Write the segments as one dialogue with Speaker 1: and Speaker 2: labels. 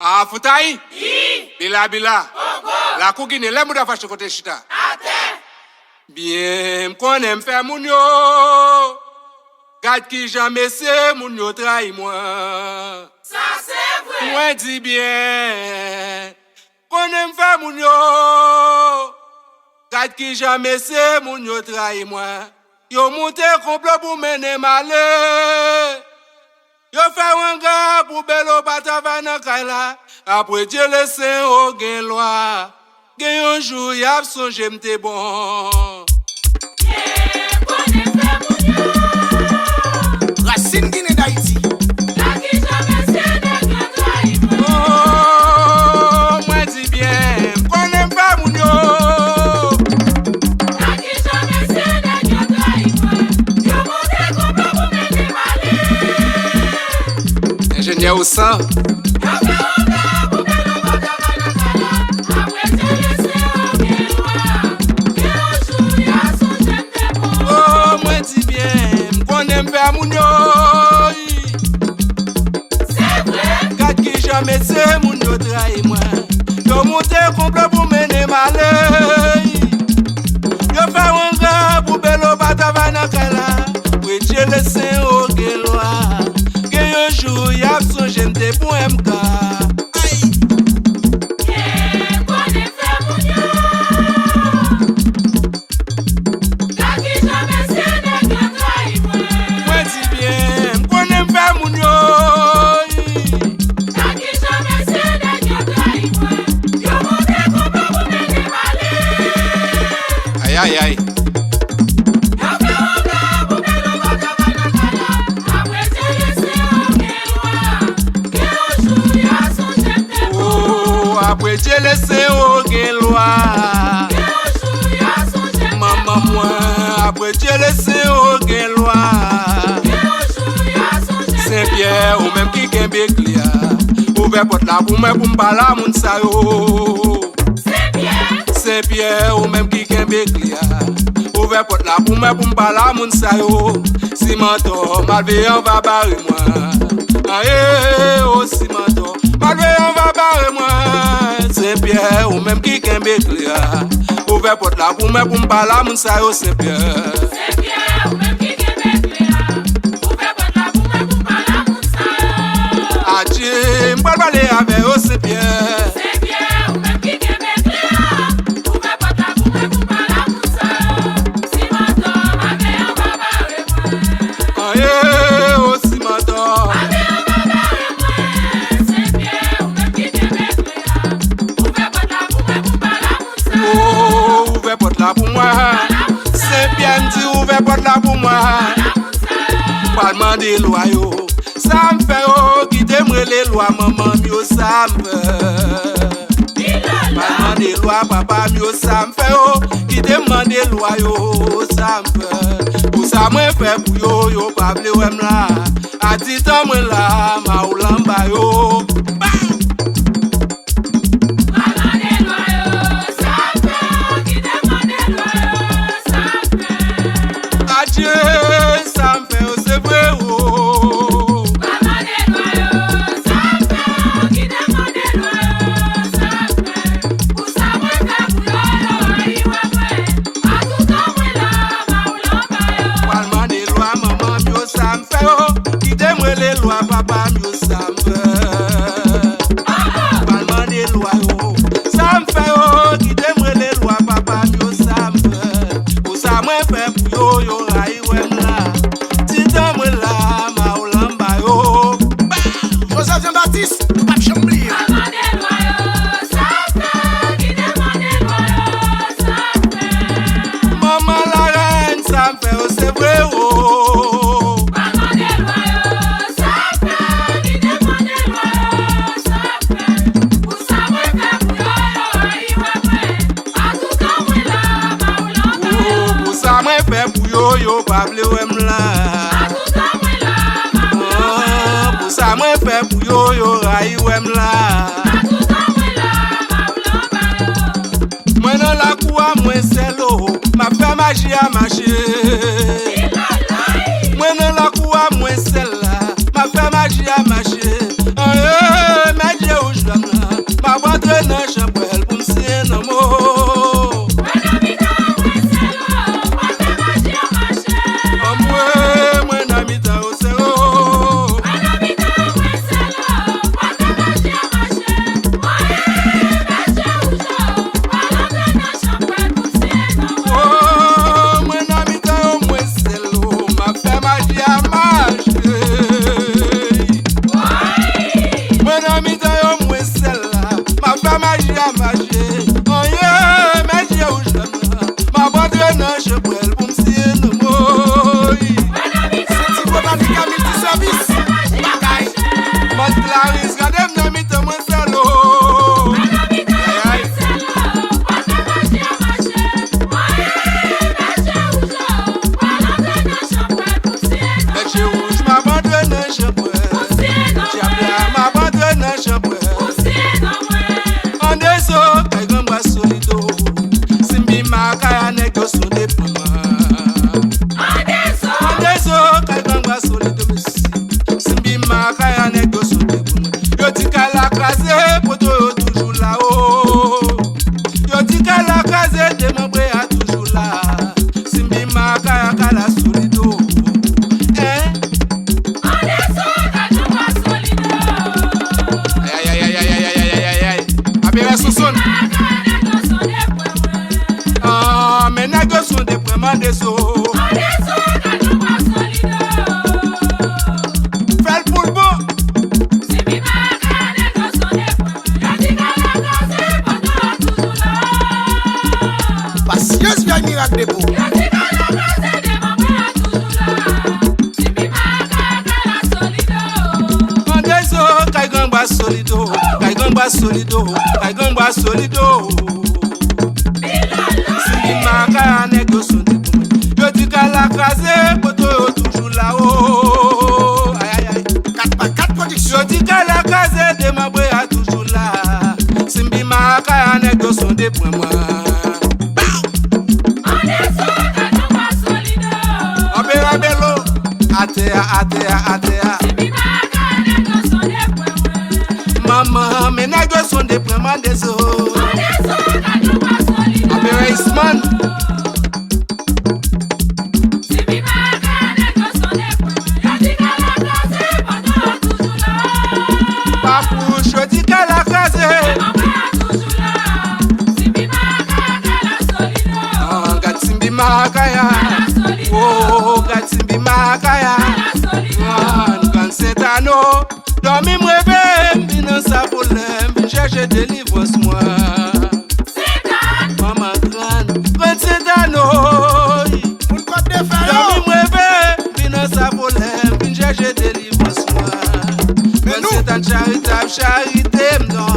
Speaker 1: Ah, futai? Bila. La kougine, le mouda fache kote chita. Bien, m'konnen faire moun yo. Gade ki jamais c'est moun yo trahi moi.
Speaker 2: Ça c'est vrai.
Speaker 1: Moi dis bien. Konnen faire moun yo. Gade ki jamais c'est moun yo trahi moi. Yo monte complot pour mener malheur. Yo fait un gars pour belo batava nan kaila. Après Dieu laisse au gen loi. Gen un jour y a songe m'te bon.
Speaker 3: Racine Guinée d'Haïti.
Speaker 1: Oh, moi dis bien, m'konnen pas moun yo. Ingénieur au sang. Oh, moi dis bien, m'konnen pas moun yo.
Speaker 2: C'est vrai.
Speaker 1: Gade ki jamais c'est moun yo trahi moi. Yo monte complot pour mener malheur. Yo fait un gars pour belo batava nan kaila. Oui, Dieu laisse au gen loi. Gen un jour y a songe m'te pour m'ka. Moi dis bien, m'konnen faire moun yo. Aïe. Oh, après Dieu laisse au gen loi. Maman moi, après Dieu laisse au gen loi. Saint-Pierre ou même qui gen Béclia. Ouvert porte la pour moi pour m'parler moun sa yo. Saint-Pierre ou même qui gen Béclia. Ouvert porte la pour moi pour m'parler moun sa yo. Cimentor, malveillant on va barrer moi. Aïe, oh cimentor, malveillant on va barrer moi. Saint-Pierre ou même qui gen Béclia. Ouvert porte la pour moi pour m'parler moun sa yo. Saint-Pierre. Adieu, m'pral parler avec eux, Saint-Pierre. Aïe, oh cimentor. Oh, ouvert porte là pour moi. Saint-Pierre me dit ouvert porte là pour moi. Parlement des lois yo. Ça me fait oh, qui t'aimerait les lois, maman mio, ça me fait. Parlement des lois, papa mio, ça me fait oh, qui t'aimerait les lois yo, ça me fait. Pour ça moi fait pour yo, pas blé ou là. A dit tant moi là, ma ou lamba yo. Adieu, ça me fait oh, c'est vrai oh. Parlement des lois, maman mio, ça me fait oh, qui t'aimerait les lois, papa mio, ça me fait. Parlement des lois oh, ça me fait oh, qui t'aimerait les lois, papa mio, ça me fait. Pour ça moi fait pour yo raï ouem là. Titan moi là, ma ou lamba yo.
Speaker 3: Joseph Jean-Baptiste, Pape Chambly.
Speaker 1: Maman la reine, ça me fait oh, c'est vrai oh. Oh, pour ça moi fait pour yo pas blé ouem là. Oh, pour ça moi fait pour yo raï ouem là. Moi dans la cour moi c'est l'eau, ma fait magie à marcher. Moi dans la cour moi c'est là, ma fait magie à marcher. Mais Dieu où je dois deso. Fais le boulbo.
Speaker 3: Patience vient miracle de beau.
Speaker 1: En deso, kaigamba solido, kaigamba solido, kaigamba solido. Simbi maka nego sonde pou. Yo di ka la kaze, poto yo toujours là-haut. Aïe aïe aïe.
Speaker 3: 4x4 production.
Speaker 1: Yo di ka la kaze, de ma boy a toujours là. Simbi maka nego sonde pour moi. Opera bello, atea, atea, atea. Maman, mes nègres sont des vraiment des eaux. Opera Isman. Papou, je dis qu'à la case. Gatsimbi Makaya. Oh, Gatsimbi Makaya. Quand c'est à nous, dormi m'réveille, m'bine sa problème, cherche délivrance moi. Maman grande, quand c'est à nous,
Speaker 3: Pour le code de
Speaker 1: dormi
Speaker 3: fer.
Speaker 1: m'réveille, m'bine sa problème, cherche délivrance moi. Quand c'est à charitable, charité m'donne.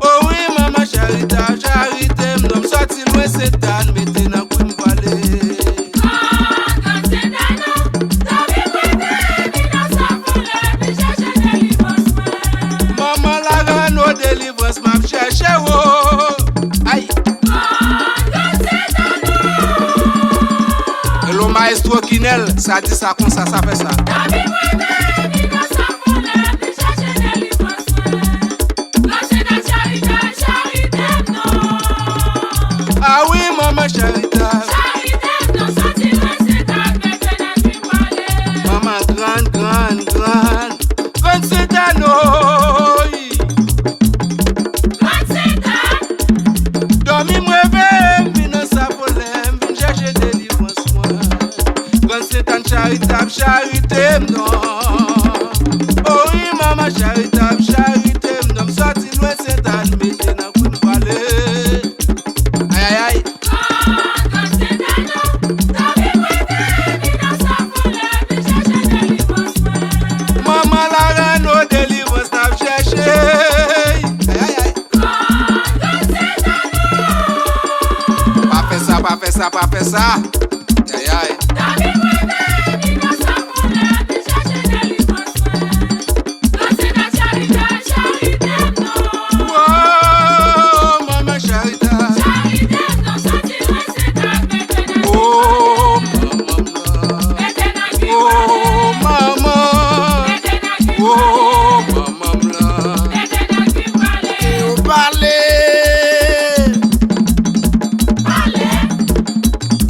Speaker 1: Oh oui, maman charitable, charité m'donne. Sorti loin c'est à mettez dans quoi m'valer. Maman la rano délivrance m'a cherché oh. Aïe. Hello maestro Kinel, ça dit ça comme ça fait ça. Ah oui maman charitable. Maman grande, grande, grande. Grande c'est à nous. Dormi m'réveille, m'bine sa problème, m'bine chercher délivrance moi. Grande c'est à charitable, charité m'donne. Oh oui maman charitable, charité m'donne. Sorti loin c'est à mettez dans quoi m'valer. Aïe aïe aïe. Maman la rano délivrance n'a cherché. Aïe aïe aïe. Pas fait ça, pas fait ça, pas fait ça. Aïe aïe. Oh, maman charitable. Oh, maman. Oh, maman.
Speaker 3: Et au parler.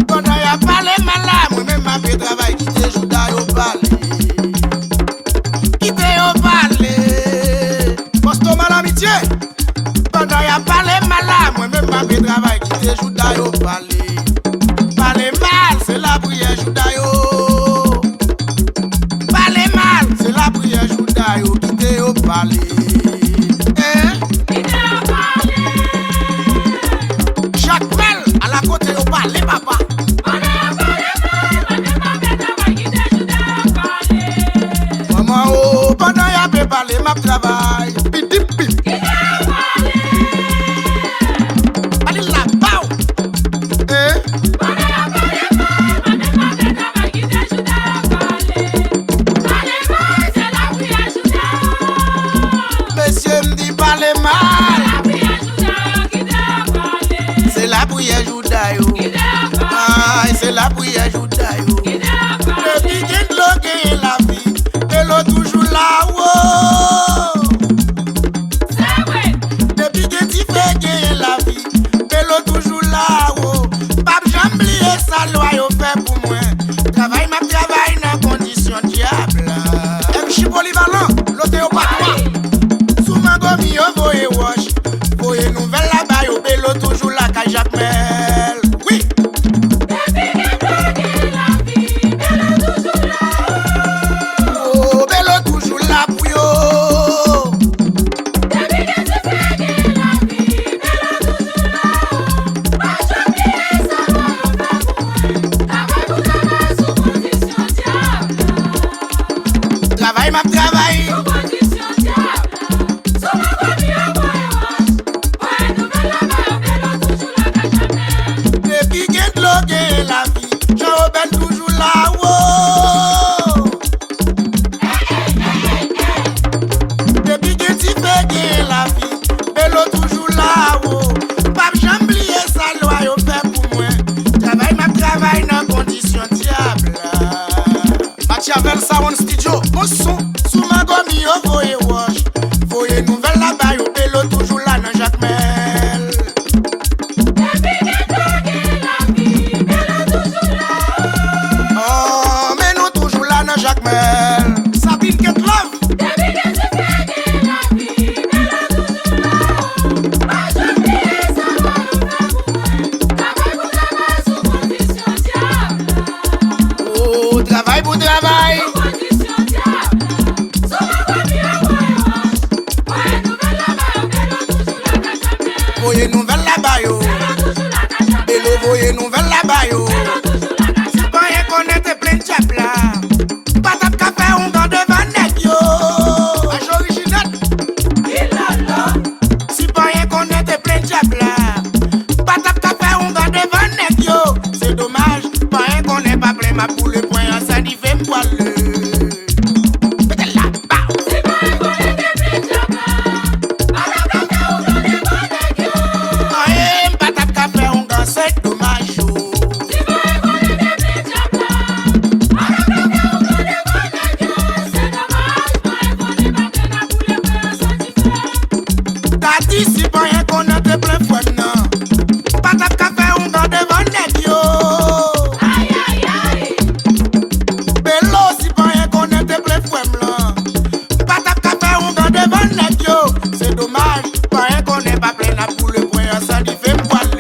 Speaker 3: Pendant y'a parlé malade, moi-même m'a fait travail qui te joue d'ailleurs au parler. Qui te au parler. Posto mal amitié. Pendant y'a parlé malade, moi-même m'a fait travail qui te joue d'ailleurs au parler. Parler mal, c'est la prière joue d'ailleurs. Parler mal, c'est la prière joue d'ailleurs qui te au parler. Hein? Chaque mal à la côté au parler papa. Maman oh, pendant y'a fait parler ma travail. Pip pip pip. Allez là, bao. Hein? Monsieur me dit parler mal. C'est la prière joue d'ailleurs. Ah, c'est la prière joue d'ailleurs. Depuis qu'il bloqué la vie, et l'eau toujours là-haut. Depuis que tu fais gagner la vie, et l'eau toujours là-haut. Pape j'oublié ça loi yo fait pour moi. Travail ma travail dans condition diable. MC polyvalent, l'autre yo pas toi. Sous ma gomme yo voye wash. Voye nouvelle là-bas yo bello toujours là Jacques Mel. Oui. gagner la vie. Bello toujours là, oh. Pas jamais oublier sa loi, yo fait pour moi. Travail dans condition diable. Machiavel Sound Studio, mon son, sous ma gomme, yo voye wash. Voye nouvelle là-bas, yo Bello toujours là dans Jacques Mel. Oh, mais nous toujours là dans Jacques Mel. Sabine Get Love. Travail pour travail. Voyez nouvelle là-bas yo. Bello voyez nouvelle là-bas yo. Si pas rien connaître plein de chap là. Pas tap café on gant devant nèg yo. Âge original. Si pas rien connaître plein de chap là. Pas tap café on gant devant nèg yo. C'est dommage, pas rien connaît pas plein ma poule point ça dit fait m'poile. Peut-être là, bah. C'est dommage, t'as dit si pas rien qu'on a de plein fouet, non. Pas tap café, on va devant nèg yo. Bello, si pas rien qu'on a de plein fouet, non. Pas tap café, on va devant nèg yo. C'est dommage, pas rien qu'on est pas plein la poule point ça dit fait m'poile.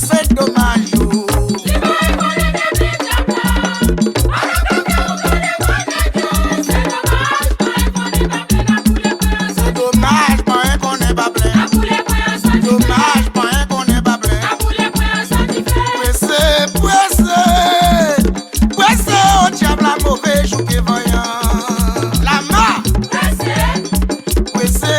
Speaker 3: C'est dommage. C'est dommage, pas un qu'on est pas plein. Dommage, pas un qu'on est pas plein. Pressé, au diable la mauvais joue qui voyant. La main. Pressé,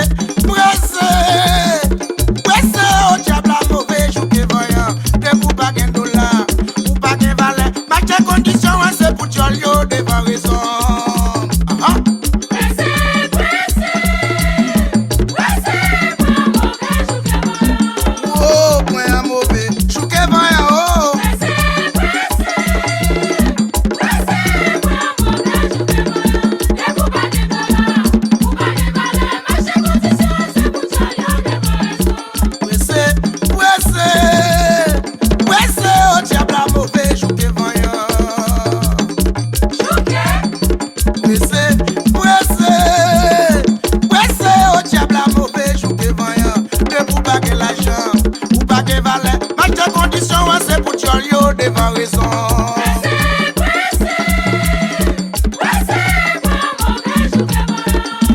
Speaker 3: au diable la mauvais joue qui voyant. Pour pas gain dollar, ou pas gain valeur. Match condition, c'est pour Jolio devant raison. Oh, point un mauvais, chouquet voyant, oh. C'est pour Jolio devant raison.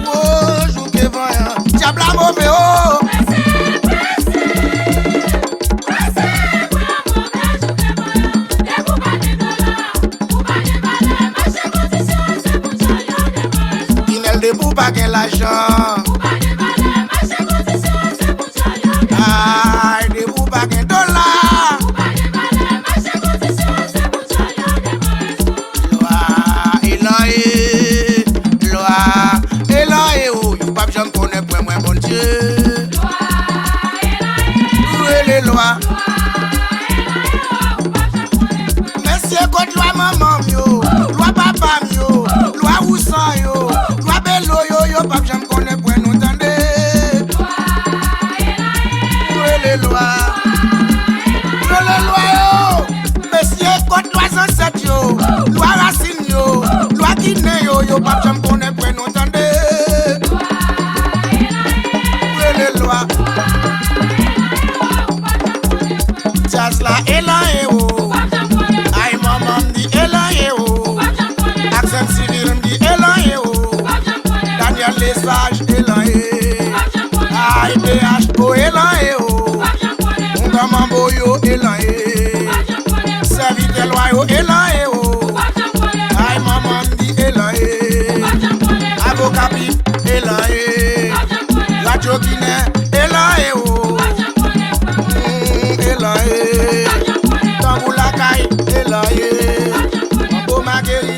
Speaker 3: Oh, joue que voyant, diable la mauvais, oh. Inel de pour pas gagner l'argent. Aïe, de pour pas gagner dollar. J'en connais point moins bon Dieu. Où est les lois? Monsieur God loi maman yo, loi papa yo, loi Oussan yo, loi Bello yo, pap j'en connais point nous tendez. Où est les lois? Où est les lois yo? Monsieur God loi Zanset yo, loi Racine yo, loi Guinée yo, pap j'en connais point nous tendez. Jazz la elan yo, ay maman di elan yo, accent civil di elan yo, Daniel Lesage elan yo, ay BHO elan yo, Ungamambo yo elan yo, Servite loi yo elan yo, ay maman di elan yo, Avocat Pip elan yo, Radio Guinée elan yo. Tambula kai elaye guéri